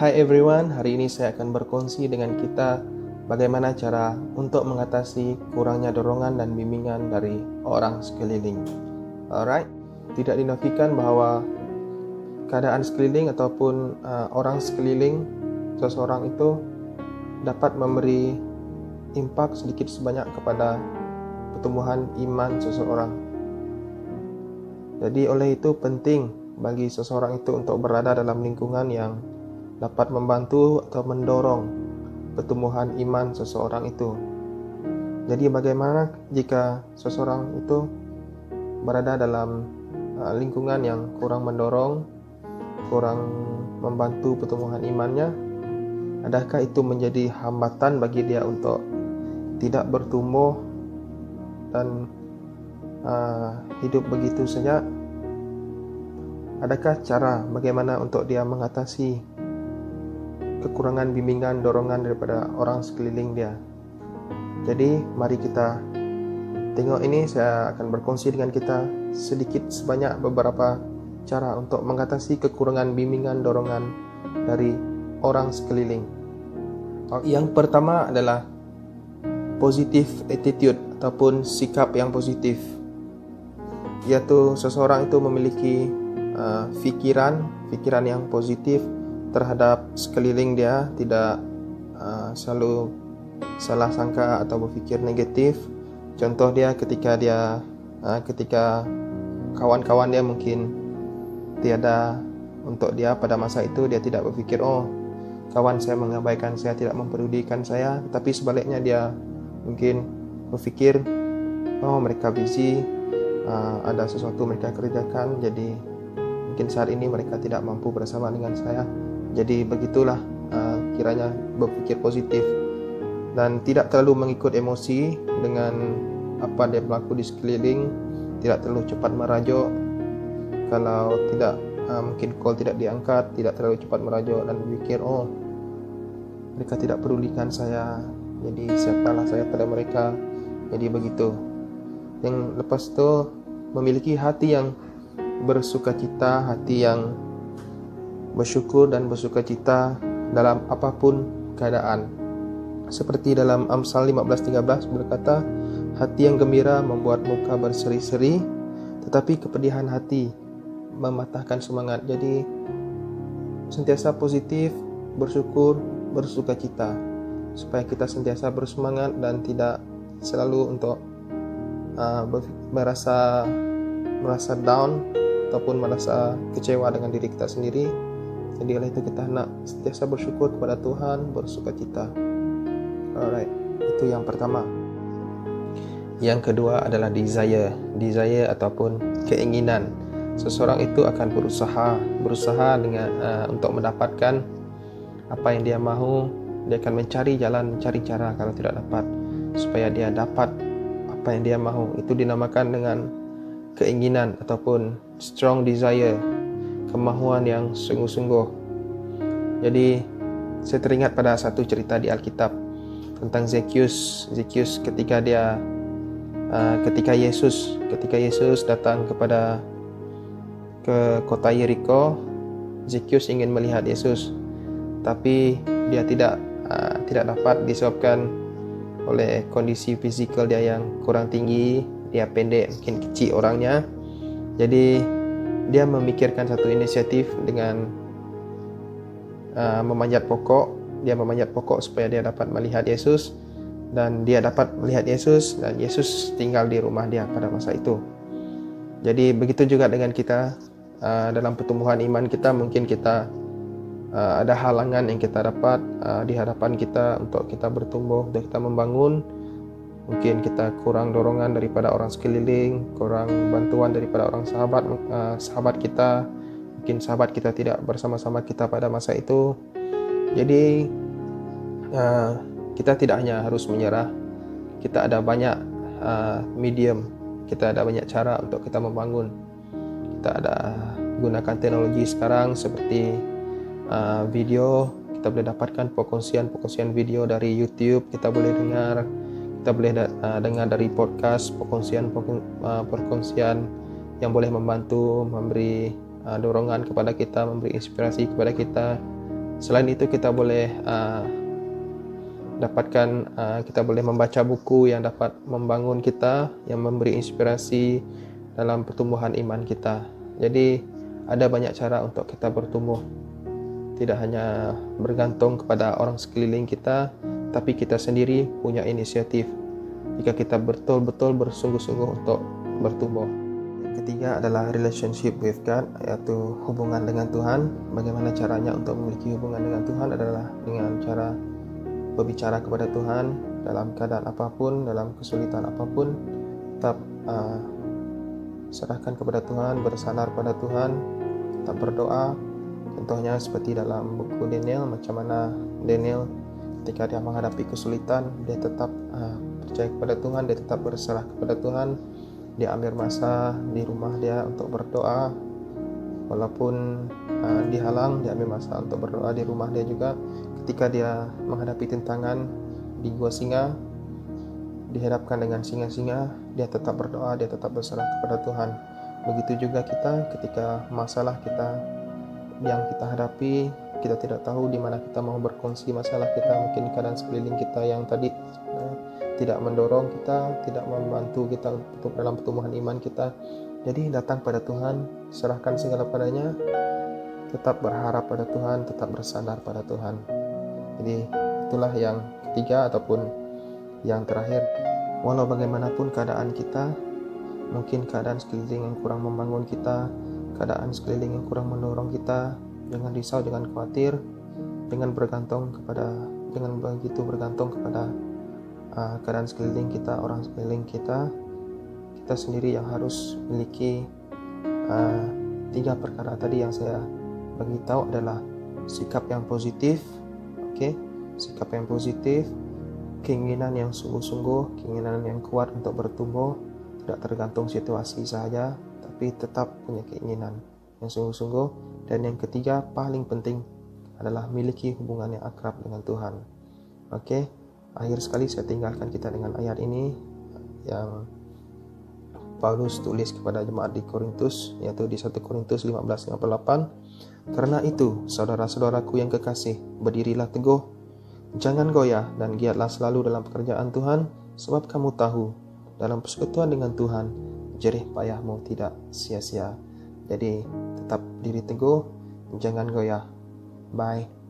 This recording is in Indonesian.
Hai everyone, hari ini saya akan berkongsi dengan kita bagaimana cara untuk mengatasi kurangnya dorongan dan bimbingan dari orang sekeliling. Alright, tidak dinafikan bahwa keadaan sekeliling ataupun orang sekeliling seseorang itu dapat memberi impak sedikit sebanyak kepada pertumbuhan iman seseorang. Jadi oleh itu penting bagi seseorang itu untuk berada dalam lingkungan yang dapat membantu atau mendorong pertumbuhan iman seseorang itu. Jadi bagaimana jika seseorang itu berada dalam lingkungan yang kurang mendorong, kurang membantu pertumbuhan imannya? Adakah itu menjadi hambatan bagi dia untuk tidak bertumbuh dan hidup begitu saja? Adakah cara bagaimana untuk dia mengatasi kekurangan bimbingan, dorongan daripada orang sekeliling dia? Jadi mari kita tengok ini. Saya akan berkongsi dengan kita sedikit sebanyak beberapa cara untuk mengatasi kekurangan bimbingan, dorongan dari orang sekeliling. Yang pertama adalah positive attitude ataupun sikap yang positif, yaitu seseorang itu memiliki fikiran yang positif terhadap sekeliling dia, tidak selalu salah sangka atau berfikir negatif. Contoh dia ketika kawan-kawan dia mungkin tiada untuk dia pada masa itu, dia tidak berfikir, oh kawan saya mengabaikan saya, tidak mempedulikan saya. Tapi sebaliknya dia mungkin berfikir, oh mereka busy, ada sesuatu mereka kerjakan, jadi mungkin saat ini mereka tidak mampu bersama dengan saya. Jadi begitulah kiranya berpikir positif dan tidak terlalu mengikut emosi dengan apa dia berlaku di sekeliling. Tidak terlalu cepat merajuk. Kalau tidak mungkin call tidak diangkat, tidak terlalu cepat merajuk dan berpikir, oh mereka tidak pedulikan saya, jadi siapalah saya pada mereka. Jadi begitu. Yang lepas itu memiliki hati yang bersukacita, hati yang bersyukur dan bersukacita dalam apapun keadaan. Seperti dalam Amsal 15:13 berkata, hati yang gembira membuat muka berseri-seri, tetapi kepedihan hati mematahkan semangat. Jadi sentiasa positif, bersyukur, bersukacita, supaya kita sentiasa bersemangat dan tidak selalu untuk merasa down ataupun merasa kecewa dengan diri kita sendiri. Jadi oleh itu kita nak sentiasa bersyukur kepada Tuhan, bersukacita. Alright, itu yang pertama. Yang kedua adalah desire ataupun keinginan. Seseorang itu akan berusaha dengan untuk mendapatkan apa yang dia mahu. Dia akan mencari cara kalau tidak dapat, supaya dia dapat apa yang dia mahu. Itu dinamakan dengan keinginan ataupun strong desire, kemahuan yang sungguh-sungguh. Jadi saya teringat pada satu cerita di Alkitab tentang Zacchaeus ketika Yesus datang ke kota Yeriko. Zacchaeus ingin melihat Yesus, tapi dia tidak dapat disebabkan oleh kondisi fizikal dia yang kurang tinggi. Dia pendek, mungkin kecil orangnya. Jadi dia memikirkan satu inisiatif dengan memanjat pokok. Dia memanjat pokok supaya dia dapat melihat Yesus, dan dia dapat melihat Yesus, dan Yesus tinggal di rumah dia pada masa itu. Jadi begitu juga dengan kita dalam pertumbuhan iman kita. Mungkin kita ada halangan yang kita dapat di hadapan kita untuk kita bertumbuh, untuk kita membangun. Mungkin kita kurang dorongan daripada orang sekeliling, kurang bantuan daripada orang sahabat kita. Mungkin sahabat kita tidak bersama-sama kita pada masa itu. Jadi kita tidak hanya harus menyerah. Kita ada banyak medium, kita ada banyak cara untuk kita membangun. Kita ada gunakan teknologi sekarang seperti video. Kita boleh dapatkan perkongsian video dari YouTube. Kita boleh dengar dari podcast, perkongsian yang boleh membantu, memberi dorongan kepada kita, memberi inspirasi kepada kita. Selain itu kita boleh kita boleh membaca buku yang dapat membangun kita, yang memberi inspirasi dalam pertumbuhan iman kita. Jadi ada banyak cara untuk kita bertumbuh. Tidak hanya bergantung kepada orang sekeliling kita, tapi kita sendiri punya inisiatif jika kita betul-betul bersungguh-sungguh untuk bertumbuh. Yang ketiga adalah relationship with God, yaitu hubungan dengan Tuhan. Bagaimana caranya untuk memiliki hubungan dengan Tuhan adalah dengan cara berbicara kepada Tuhan dalam keadaan apapun, dalam kesulitan apapun. Tetap serahkan kepada Tuhan, bersandar pada Tuhan, tetap berdoa. Contohnya seperti dalam buku Daniel, macam mana Daniel ketika dia menghadapi kesulitan, dia tetap percaya kepada Tuhan, dia tetap berserah kepada Tuhan. Dia ambil masa di rumah dia untuk berdoa, walaupun dihalang, dia ambil masa untuk berdoa di rumah dia juga. Ketika dia menghadapi tentangan di gua singa, dihadapkan dengan singa-singa, dia tetap berdoa, dia tetap berserah kepada Tuhan. Begitu juga kita, ketika masalah yang kita hadapi, kita tidak tahu di mana kita mau berkongsi masalah kita. Mungkin keadaan sekeliling kita yang tadi tidak mendorong kita, tidak membantu kita untuk dalam pertumbuhan iman kita. Jadi datang pada Tuhan, serahkan segala padanya, tetap berharap pada Tuhan, tetap bersandar pada Tuhan. Jadi itulah yang ketiga ataupun yang terakhir. Walau bagaimanapun keadaan kita, mungkin keadaan sekeliling yang kurang membangun kita, keadaan sekeliling yang kurang mendorong kita, jangan risau, jangan khawatir. Dengan begitu bergantung kepada keadaan sekeliling kita, orang sekeliling kita, kita sendiri yang harus memiliki 3 perkara tadi yang saya bagi tahu adalah sikap yang positif, sikap yang positif, keinginan yang sungguh-sungguh, keinginan yang kuat untuk bertumbuh, tidak tergantung situasi saja, tapi tetap punya keinginan yang sungguh-sungguh. Dan yang ketiga paling penting adalah miliki hubungan yang akrab dengan Tuhan. Akhir sekali saya tinggalkan kita dengan ayat ini yang Paulus tulis kepada jemaat di Korintus, yaitu di 1 Korintus 15:58. Karena itu, saudara-saudaraku yang kekasih, berdirilah teguh, jangan goyah, dan giatlah selalu dalam pekerjaan Tuhan, sebab kamu tahu, dalam persekutuan dengan Tuhan, jerih payahmu tidak sia-sia. Jadi tetap diri teguh, jangan goyah. Bye.